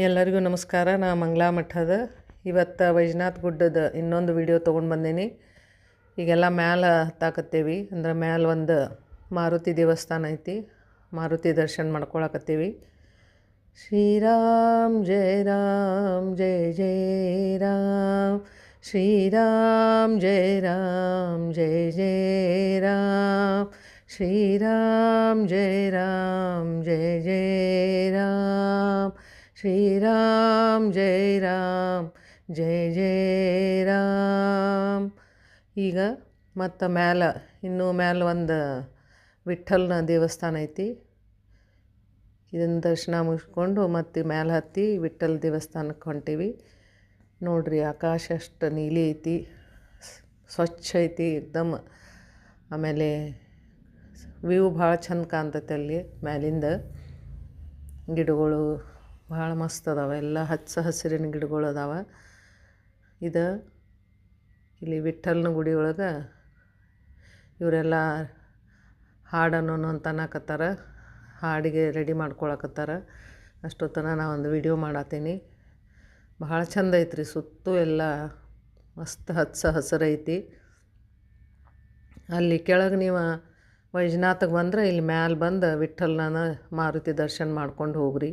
ಎಲ್ಲರಿಗೂ ನಮಸ್ಕಾರ. ನಾ ಮಂಗಳಾ ಮಠದ ಇವತ್ತು ವೈಜನಾಥ್ ಗುಡ್ಡದ ಇನ್ನೊಂದು ವಿಡಿಯೋ ತೊಗೊಂಡು ಬಂದೀನಿ. ಈಗೆಲ್ಲ ಮ್ಯಾಲೆ ಹತ್ತಾಕತ್ತೀವಿ. ಅಂದ್ರೆ ಮ್ಯಾಲೆ ಒಂದು ಮಾರುತಿ ದೇವಸ್ಥಾನ ಐತಿ, ಮಾರುತಿ ದರ್ಶನ ಮಾಡ್ಕೊಳಕತ್ತೀವಿ. ಶ್ರೀರಾಮ್ ಜಯ ರಾಮ್ ಜಯ ಜಯ ರಾಮ್, ಶ್ರೀರಾಮ್ ಜಯ ರಾಮ್ ಜಯ ಜಯ ರಾಮ್, ಶ್ರೀರಾಮ್ ಜಯ ರಾಮ್ ಜಯ ಜಯ ರಾಮ್, ಶ್ರೀರಾಮ್ ಜಯ ರಾಮ್ ಜಯ ಜಯ ರಾಮ್. ಈಗ ಮತ್ತು ಮ್ಯಾಲೆ ಇನ್ನೂ ಮ್ಯಾಲೆ ಒಂದು ವಿಠ್ಠಲನ ದೇವಸ್ಥಾನ ಐತಿ. ಇದನ್ನು ದರ್ಶನ ಮುಗಿಸ್ಕೊಂಡು ಮತ್ತು ಮ್ಯಾಲೆ ಹತ್ತಿ ವಿಠ್ಠಲ ದೇವಸ್ಥಾನಕ್ಕೆ ಹೊಂಟೀವಿ. ನೋಡ್ರಿ, ಆಕಾಶ ಅಷ್ಟು ನೀಲಿ ಐತಿ, ಸ್ವಚ್ಛ ಐತಿ ಏಕ್ದಮ್. ಆಮೇಲೆ ವ್ಯೂ ಭಾಳ ಚಂದ ಕಾಣ್ತೈತೆ. ಅಲ್ಲಿ ಮ್ಯಾಲಿಂದ ಗಿಡಗಳು ಭಾಳ ಮಸ್ತ್ ಅದಾವೆ, ಎಲ್ಲ ಹಚ್ಚ ಹಸಿರಿನ ಗಿಡಗಳು ಅದಾವೆ. ಇಲ್ಲಿ ವಿಠ್ಠಲನ ಗುಡಿ ಒಳಗೆ ಇವರೆಲ್ಲ ಹಾಡನ್ನು ಅಂತ ಅನ್ನಕತ್ತಾರ, ಹಾಡಿಗೆ ರೆಡಿ ಮಾಡ್ಕೊಳಕತ್ತಾರ. ಅಷ್ಟೊತ್ತನ ನಾ ಒಂದು ವಿಡಿಯೋ ಮಾಡತ್ತೀನಿ. ಭಾಳ ಚಂದ ಐತ್ರಿ, ಸುತ್ತೂ ಎಲ್ಲ ಮಸ್ತ್ ಹಚ್ಚ ಹಸಿರೈತಿ. ಅಲ್ಲಿ ಕೆಳಗೆ ನೀವು ವೈಜನಾಥಕ್ಕೆ ಬಂದ್ರೆ ಇಲ್ಲಿ ಮ್ಯಾಲೆ ಬಂದು ವಿಠ್ಠಲನ ಮಾರುತಿ ದರ್ಶನ ಮಾಡ್ಕೊಂಡು ಹೋಗ್ರಿ.